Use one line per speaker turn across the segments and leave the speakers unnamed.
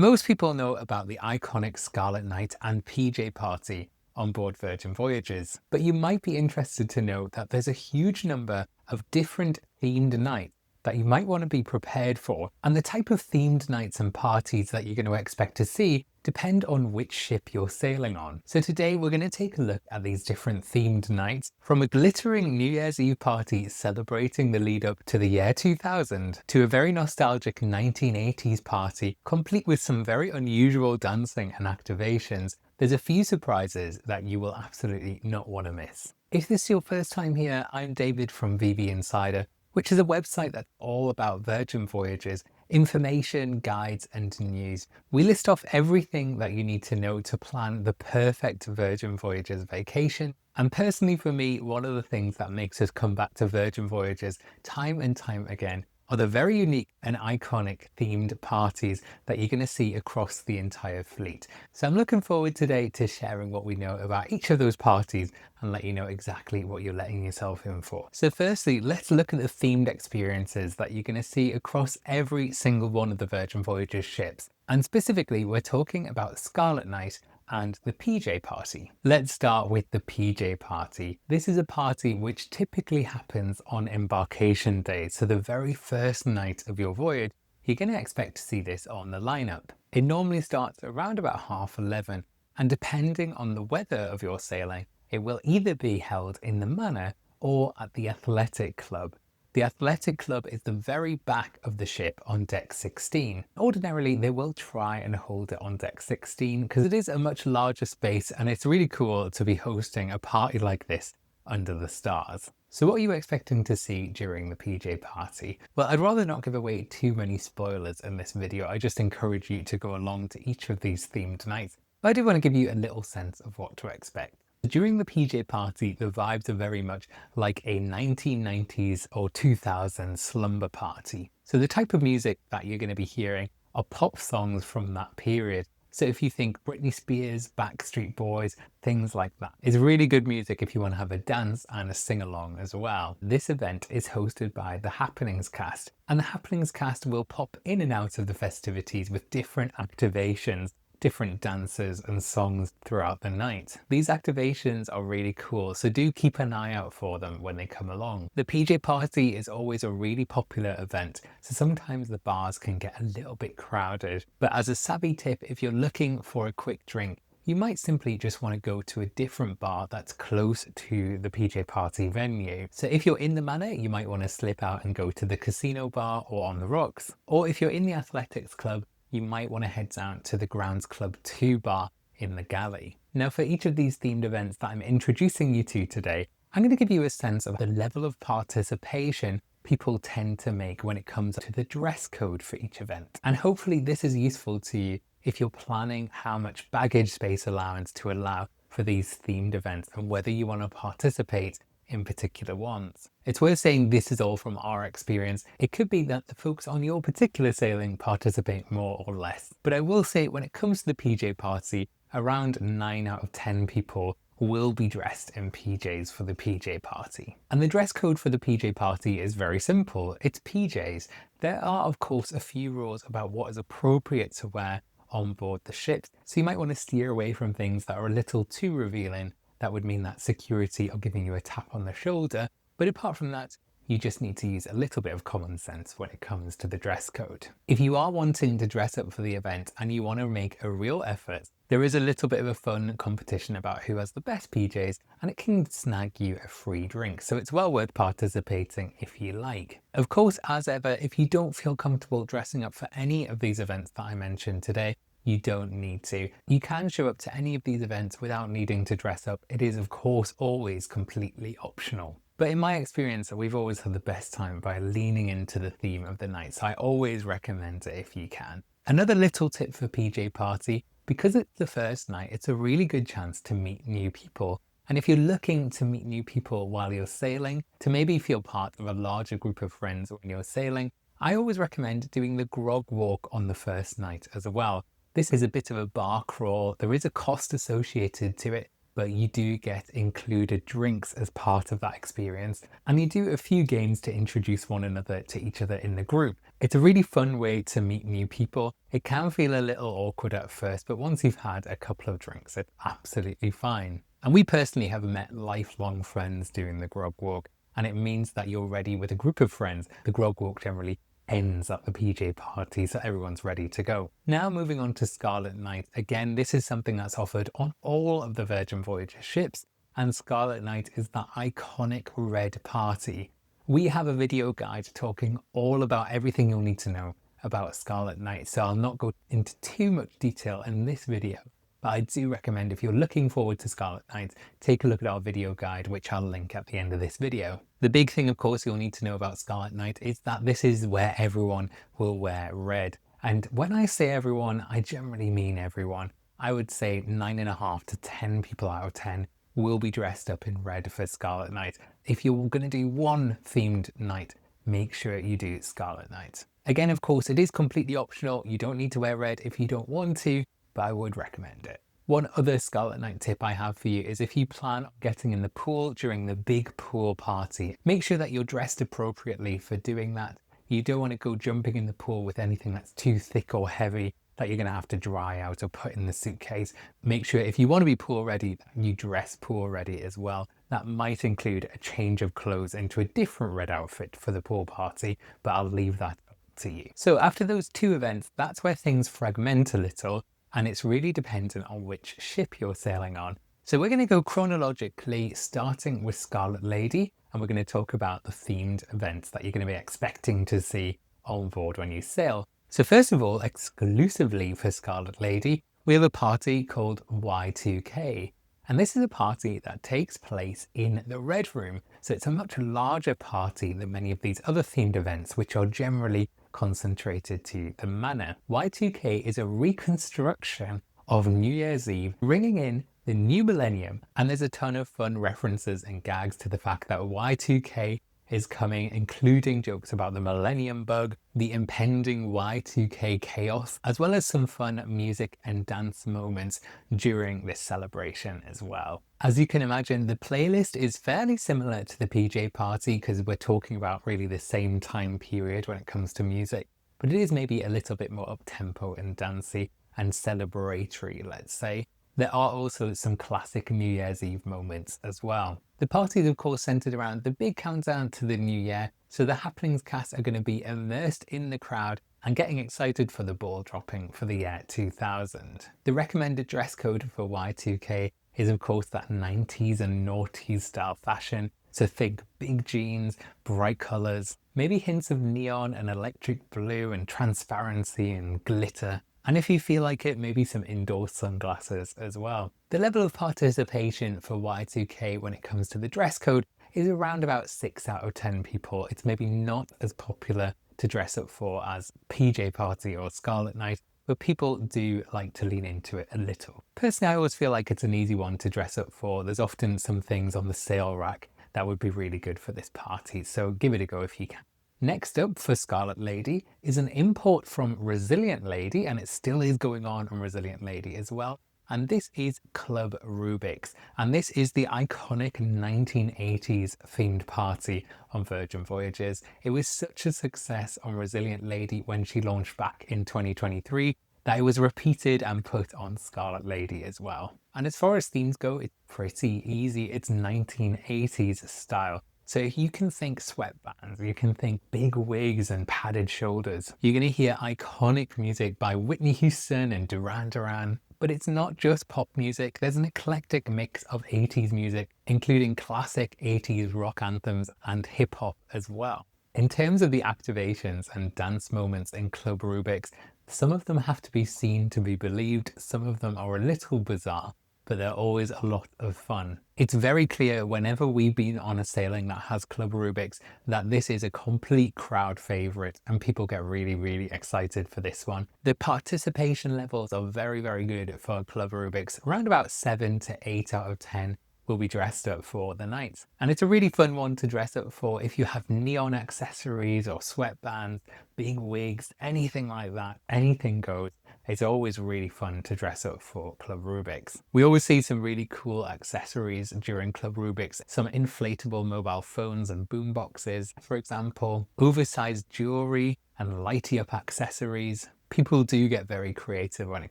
Most people know about the iconic Scarlet Night and PJ party on board Virgin Voyages, but you might be interested to know that there's a huge number of different themed nights that you might want to be prepared for, and the type of themed nights and parties that you're going to expect to see depend on which ship you're sailing on. So today we're going to take a look at these different themed nights, from a glittering New Year's Eve party celebrating the lead up to the year 2000 to a very nostalgic 1980s party complete with some very unusual dancing and activations. There's a few surprises that you will absolutely not want to miss. If this is your first time here, I'm David from VV Insider, which is a website that's all about Virgin Voyages, information, guides, and news. We list off everything that you need to know to plan the perfect Virgin Voyages vacation. And personally for me, one of the things that makes us come back to Virgin Voyages time and time again are the very unique and iconic themed parties that you're going to see across the entire fleet. So I'm looking forward today to sharing what we know about each of those parties and let you know exactly what you're letting yourself in for. So firstly, let's look at the themed experiences that you're going to see across every single one of the Virgin Voyages ships. And specifically, we're talking about Scarlet Night and the PJ party. Let's start with the PJ party. This is a party which typically happens on embarkation day, so the very first night of your voyage. You're going to expect to see this on the lineup. It normally starts around about 11:30, and depending on the weather of your sailing, it will either be held in the Manor or at the Athletic Club. The Athletic Club is the very back of the ship on deck 16. Ordinarily, they will try and hold it on deck 16 because it is a much larger space and it's really cool to be hosting a party like this under the stars. So what are you expecting to see during the PJ party? Well, I'd rather not give away too many spoilers in this video. I just encourage you to go along to each of these themed nights. But I do want to give you a little sense of what to expect. During the PJ party, the vibes are very much like a 1990s or 2000s slumber party. So the type of music that you're going to be hearing are pop songs from that period. So if you think Britney Spears, Backstreet Boys, things like that. It's really good music if you want to have a dance and a sing-along as well. This event is hosted by the Happenings cast, and the Happenings cast will pop in and out of the festivities with different activations, different dances and songs throughout the night. These activations are really cool, so do keep an eye out for them when they come along. The PJ party is always a really popular event, so sometimes the bars can get a little bit crowded. But as a savvy tip, if you're looking for a quick drink, you might simply just want to go to a different bar that's close to the PJ party venue. So if you're in the Manor, you might want to slip out and go to the casino bar or on the rocks. Or if you're in the Athletics Club, you might want to head down to the Grounds Club 2 bar in the galley. Now for each of these themed events that I'm introducing you to today, I'm going to give you a sense of the level of participation people tend to make when it comes to the dress code for each event. And hopefully this is useful to you if you're planning how much baggage space allowance to allow for these themed events and whether you want to participate in particular ones. It's worth saying this is all from our experience. It could be that the folks on your particular sailing participate more or less. But I will say when it comes to the PJ party, around 9 out of 10 people will be dressed in PJs for the PJ party. And the dress code for the PJ party is very simple. It's PJs. There are of course a few rules about what is appropriate to wear on board the ship. So you might want to steer away from things that are a little too revealing. That would mean that security are giving you a tap on the shoulder. But apart from that, you just need to use a little bit of common sense when it comes to the dress code. If you are wanting to dress up for the event and you want to make a real effort, there is a little bit of a fun competition about who has the best PJs, and it can snag you a free drink. So it's well worth participating if you like. Of course, as ever, if you don't feel comfortable dressing up for any of these events that I mentioned today, you don't need to. You can show up to any of these events without needing to dress up. It is of course always completely optional. But in my experience, we've always had the best time by leaning into the theme of the night, so I always recommend it if you can. Another little tip for PJ party, because it's the first night, it's a really good chance to meet new people. And if you're looking to meet new people while you're sailing, to maybe feel part of a larger group of friends when you're sailing, I always recommend doing the grog walk on the first night as well. This is a bit of a bar crawl. There is a cost associated to it, but you do get included drinks as part of that experience. And you do a few games to introduce one another to each other in the group. It's a really fun way to meet new people. It can feel a little awkward at first, but once you've had a couple of drinks, it's absolutely fine. And we personally have met lifelong friends doing the grog walk, and it means that you're ready with a group of friends. The grog walk generally ends at the PJ party, so everyone's ready to go. Now moving on to Scarlet Night. Again, this is something that's offered on all of the Virgin Voyages ships, and Scarlet Night is that iconic red party. We have a video guide talking all about everything you'll need to know about Scarlet Night, so I'll not go into too much detail in this video, but I do recommend if you're looking forward to Scarlet Night, take a look at our video guide, which I'll link at the end of this video. The big thing, of course, you'll need to know about Scarlet Night is that this is where everyone will wear red. And when I say everyone, I generally mean everyone. I would say 9.5 to 10 people out of 10 will be dressed up in red for Scarlet Night. If you're going to do one themed night, make sure you do Scarlet Night. Again, of course, it is completely optional. You don't need to wear red if you don't want to, but I would recommend it. One other Scarlet Night tip I have for you is if you plan on getting in the pool during the big pool party, make sure that you're dressed appropriately for doing that. You don't want to go jumping in the pool with anything that's too thick or heavy that you're going to have to dry out or put in the suitcase. Make sure if you want to be pool ready, you dress pool ready as well. That might include a change of clothes into a different red outfit for the pool party, but I'll leave that up to you. So after those two events, that's where things fragment a little, and it's really dependent on which ship you're sailing on. So we're going to go chronologically, starting with Scarlet Lady, and we're going to talk about the themed events that you're going to be expecting to see on board when you sail. So first of all, exclusively for Scarlet Lady, we have a party called Y2K. And this is a party that takes place in the Red Room. So it's a much larger party than many of these other themed events, which are generally concentrated to the manor. Y2K is a reconstruction of New Year's Eve, bringing in the new millennium. And there's a ton of fun references and gags to the fact that Y2K is coming, including jokes about the millennium bug, the impending Y2K chaos, as well as some fun music and dance moments during this celebration as well. As you can imagine, the playlist is fairly similar to the PJ party because we're talking about really the same time period when it comes to music, but it is maybe a little bit more up-tempo and dancey and celebratory, let's say. There are also some classic New Year's Eve moments as well. The party is of course centered around the big countdown to the new year, so the happenings cast are going to be immersed in the crowd and getting excited for the ball dropping for the year 2000. The recommended dress code for Y2K is of course that 90s and noughties style fashion, so think big jeans, bright colours, maybe hints of neon and electric blue and transparency and glitter. And if you feel like it, maybe some indoor sunglasses as well. The level of participation for Y2K when it comes to the dress code is around about 6 out of 10 people. It's maybe not as popular to dress up for as PJ Party or Scarlet Night, but people do like to lean into it a little. Personally, I always feel like it's an easy one to dress up for. There's often some things on the sale rack that would be really good for this party, so give it a go if you can. Next up for Scarlet Lady is an import from Resilient Lady, and it still is going on Resilient Lady as well. And this is Klub Rubiks, and this is the iconic 1980s themed party on Virgin Voyages. It was such a success on Resilient Lady when she launched back in 2023 that it was repeated and put on Scarlet Lady as well. And as far as themes go, it's pretty easy. It's 1980s style. So you can think sweatbands, you can think big wigs and padded shoulders. You're going to hear iconic music by Whitney Houston and Duran Duran. But it's not just pop music, there's an eclectic mix of 80s music, including classic 80s rock anthems and hip hop as well. In terms of the activations and dance moments in Klub Rubiks, some of them have to be seen to be believed, some of them are a little bizarre, but they're always a lot of fun. It's very clear whenever we've been on a sailing that has Klub Rubiks that this is a complete crowd favorite and people get really, really excited for this one. The participation levels are very, very good for Klub Rubiks. Around about 7 to 8 out of 10 will be dressed up for the night. And it's a really fun one to dress up for if you have neon accessories or sweatbands, big wigs, anything like that, anything goes. It's always really fun to dress up for Klub Rubiks. We always see some really cool accessories during Klub Rubiks, some inflatable mobile phones and boom boxes, for example, oversized jewelry and lighty up accessories. People do get very creative when it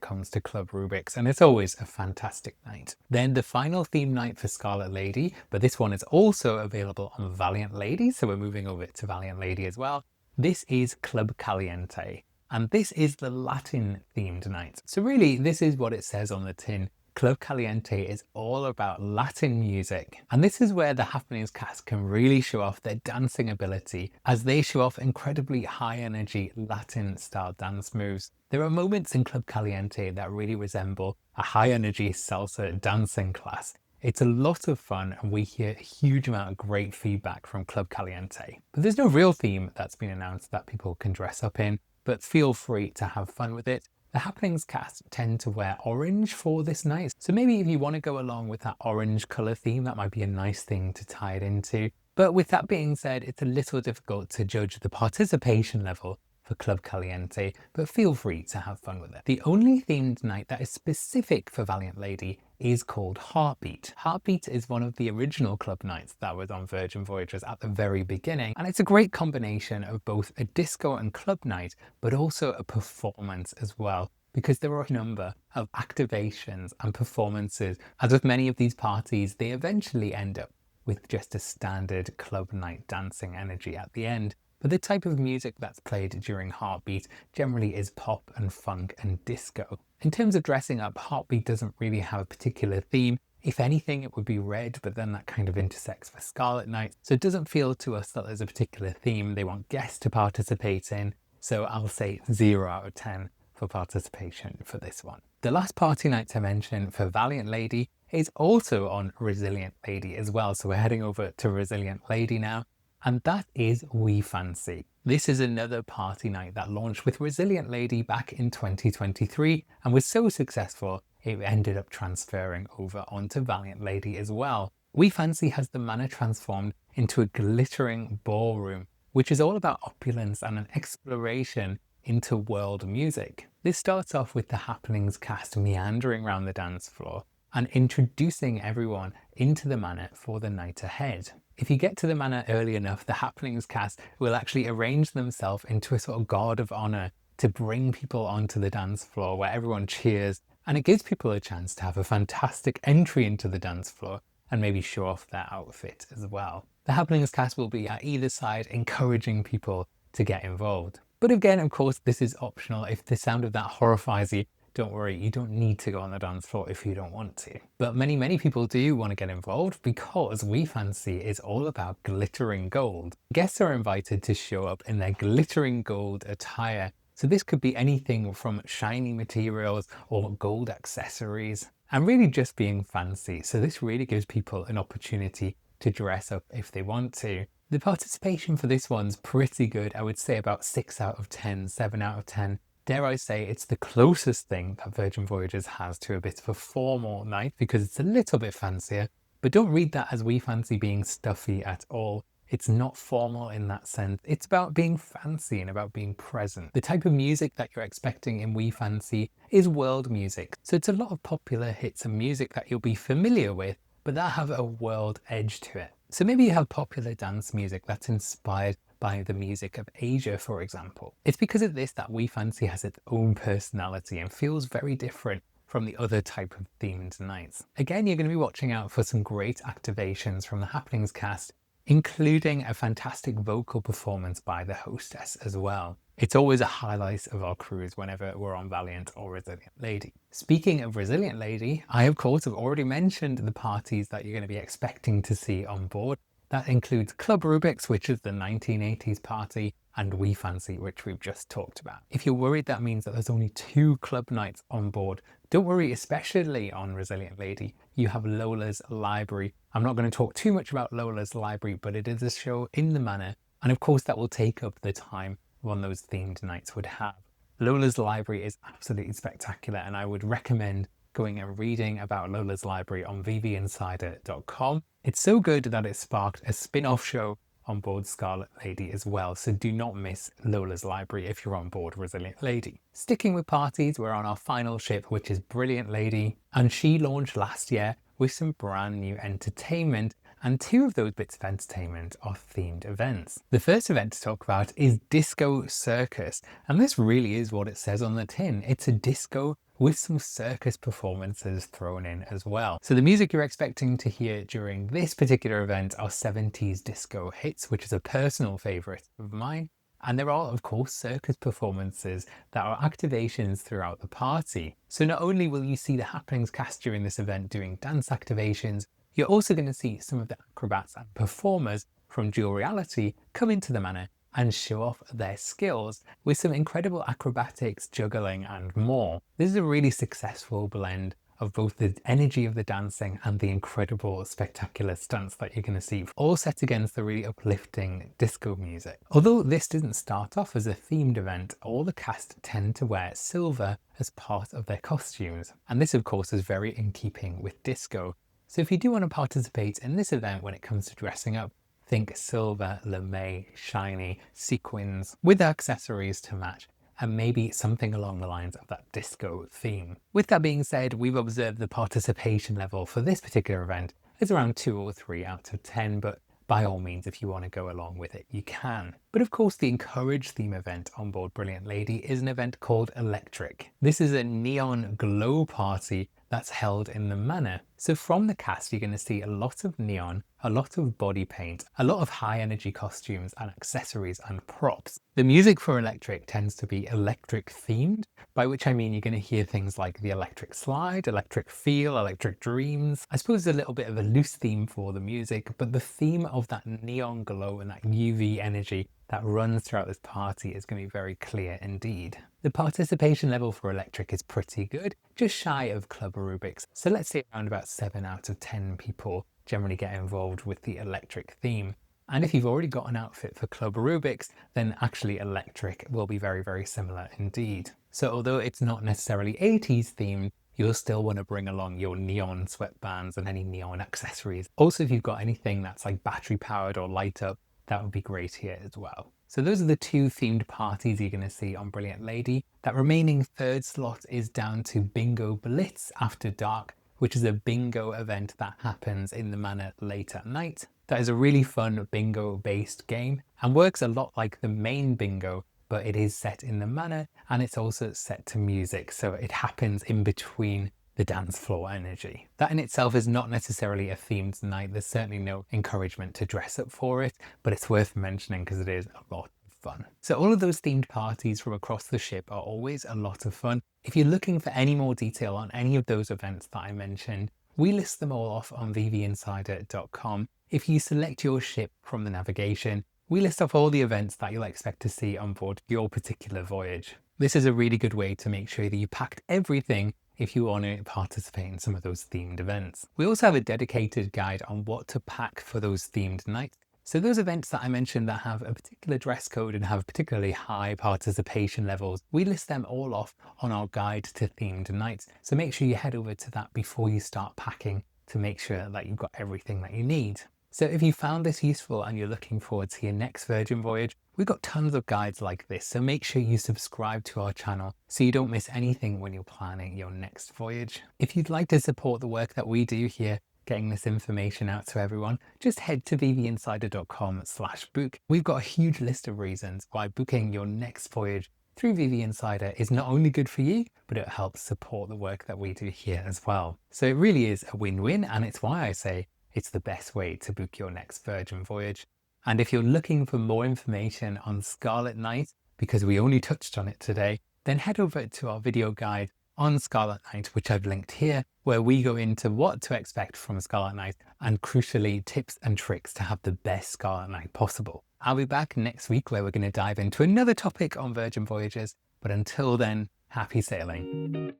comes to Klub Rubiks, and it's always a fantastic night. Then the final theme night for Scarlet Lady, but this one is also available on Valiant Lady, so we're moving over to Valiant Lady as well. This is Club Caliente, and this is the Latin themed night. So really, this is what it says on the tin. Club Caliente is all about Latin music, and this is where the Happenings cast can really show off their dancing ability as they show off incredibly high energy Latin style dance moves. There are moments in Club Caliente that really resemble a high energy salsa dancing class. It's a lot of fun, and we hear a huge amount of great feedback from Club Caliente. But there's no real theme that's been announced that people can dress up in, but feel free to have fun with it. The Happenings cast tend to wear orange for this night, so maybe if you want to go along with that orange colour theme, that might be a nice thing to tie it into. But with that being said, it's a little difficult to judge the participation level for Club Caliente, but feel free to have fun with it. The only themed night that is specific for Valiant Lady is called Heartbeat. Heartbeat is one of the original club nights that was on Virgin Voyages at the very beginning, and it's a great combination of both a disco and club night, but also a performance as well, because there are a number of activations and performances. As with many of these parties, they eventually end up with just a standard club night dancing energy at the end. But the type of music that's played during Heartbeat generally is pop and funk and disco. In terms of dressing up, Heartbeat doesn't really have a particular theme. If anything, it would be red, but then that kind of intersects with Scarlet Night. So it doesn't feel to us that there's a particular theme they want guests to participate in. So I'll say 0 out of 10 for participation for this one. The last party night to mention for Valiant Lady is also on Resilient Lady as well. So we're heading over to Resilient Lady now, and that is We Fancy. This is another party night that launched with Resilient Lady back in 2023 and was so successful it ended up transferring over onto Valiant Lady as well. We Fancy has the manor transformed into a glittering ballroom, which is all about opulence and an exploration into world music. This starts off with the Happenings cast meandering around the dance floor and introducing everyone into the manor for the night ahead. If you get to the manor early enough, the Happenings cast will actually arrange themselves into a sort of guard of honor to bring people onto the dance floor where everyone cheers, and it gives people a chance to have a fantastic entry into the dance floor and maybe show off their outfit as well. The Happenings cast will be at either side encouraging people to get involved. But again, of course, this is optional. If the sound of that horrifies you, don't worry, you don't need to go on the dance floor if you don't want to. But many people do want to get involved because We Fancy is all about glittering gold. Guests are invited to show up in their glittering gold attire. So this could be anything from shiny materials or gold accessories and really just being fancy. So this really gives people an opportunity to dress up if they want to. The participation for this one's pretty good. I would say about 6 out of 10, 7 out of 10. Dare I say it's the closest thing that Virgin Voyages has to a bit of a formal night because it's a little bit fancier, but don't read that as We Fancy being stuffy at all. It's not formal in that sense. It's about being fancy and about being present. The type of music that you're expecting in We Fancy is world music. So it's a lot of popular hits and music that you'll be familiar with, but that have a world edge to it. So maybe you have popular dance music that's inspired by the music of Asia, for example. It's because of this that We Fancy has its own personality and feels very different from the other type of themed nights. Again, you're going to be watching out for some great activations from the Happenings cast, including a fantastic vocal performance by the hostess as well. It's always a highlight of our cruise whenever we're on Valiant or Resilient Lady. Speaking of Resilient Lady, I of course have already mentioned the parties that you're going to be expecting to see on board. That includes Klub Rubiks, which is the 1980s party, and We Fancy, which we've just talked about. If you're worried that means that there's only 2 club nights on board, don't worry, especially on Resilient Lady. You have Lola's Library. I'm not going to talk too much about Lola's Library, but it is a show in the manor, and of course that will take up the time one those themed nights would have. Lola's Library is absolutely spectacular, and I would recommend going and reading about Lola's Library on vvinsider.com. It's so good that it sparked a spin-off show on board Scarlet Lady as well, so do not miss Lola's library if you're on board Resilient Lady. Sticking with parties, we're on our final ship, which is Brilliant Lady, and she launched last year with some brand new entertainment, and 2 of those bits of entertainment are themed events. The first event to talk about is Disco Circus, and this really is what it says on the tin. It's a disco with some circus performances thrown in as well. So the music you're expecting to hear during this particular event are 70s disco hits, which is a personal favourite of mine. And there are, of course, circus performances that are activations throughout the party. So not only will you see the happenings cast during this event doing dance activations, you're also going to see some of the acrobats and performers from Dual Reality come into the manor and show off their skills with some incredible acrobatics, juggling and more. This is a really successful blend of both the energy of the dancing and the incredible spectacular stunts that you're going to see, all set against the really uplifting disco music. Although this didn't start off as a themed event, all the cast tend to wear silver as part of their costumes, and this of course is very in keeping with disco. So if you do want to participate in this event when it comes to dressing up, think silver, lame, shiny, sequins with accessories to match, and maybe something along the lines of that disco theme. With that being said, we've observed the participation level for this particular event is around 2 or 3 out of 10, but by all means, if you want to go along with it, you can. But of course, the Encourage theme event on board Brilliant Lady is an event called Electric. This is a neon glow party that's held in the manor. So from the cast, you're going to see a lot of neon, a lot of body paint, a lot of high energy costumes and accessories and props. The music for Electric tends to be electric themed, by which I mean you're going to hear things like the electric slide, electric feel, electric dreams. I suppose a little bit of a loose theme for the music, but the theme of that neon glow and that UV energy that runs throughout this party is going to be very clear indeed. The participation level for Electric is pretty good, just shy of Klub Rubiks. So let's say around about 7 out of 10 people generally get involved with the Electric theme. And if you've already got an outfit for Klub Rubiks, then actually Electric will be very, very similar indeed. So although it's not necessarily 80s themed, you'll still want to bring along your neon sweatbands and any neon accessories. Also, if you've got anything that's like battery powered or light up, that would be great here as well. So those are the 2 themed parties you're going to see on Brilliant Lady. That remaining 3rd slot is down to Bingo Blitz After Dark, which is a bingo event that happens in the manor late at night. That is a really fun bingo based game and works a lot like the main bingo, but it is set in the manor and it's also set to music, so it happens in between the dance floor energy. That in itself is not necessarily a themed night. There's certainly no encouragement to dress up for it, but it's worth mentioning because it is a lot of fun. So all of those themed parties from across the ship are always a lot of fun. If you're looking for any more detail on any of those events that I mentioned, we list them all off on vvinsider.com. If you select your ship from the navigation, we list off all the events that you'll expect to see on board your particular voyage. This is a really good way to make sure that you packed everything if you want to participate in some of those themed events. We also have a dedicated guide on what to pack for those themed nights. So those events that I mentioned that have a particular dress code and have particularly high participation levels, we list them all off on our guide to themed nights. So make sure you head over to that before you start packing to make sure that you've got everything that you need. So if you found this useful and you're looking forward to your next Virgin voyage, we've got tons of guides like this, so make sure you subscribe to our channel so you don't miss anything when you're planning your next voyage. If you'd like to support the work that we do here, getting this information out to everyone, just head to vvinsider.com/book. We've got a huge list of reasons why booking your next voyage through VV Insider is not only good for you, but it helps support the work that we do here as well. So it really is a win-win, and it's why I say it's the best way to book your next Virgin voyage. And if you're looking for more information on Scarlet Night, because we only touched on it today, then head over to our video guide on Scarlet Night, which I've linked here, where we go into what to expect from Scarlet Night and crucially tips and tricks to have the best Scarlet Night possible. I'll be back next week where we're going to dive into another topic on Virgin Voyages, but until then, happy sailing.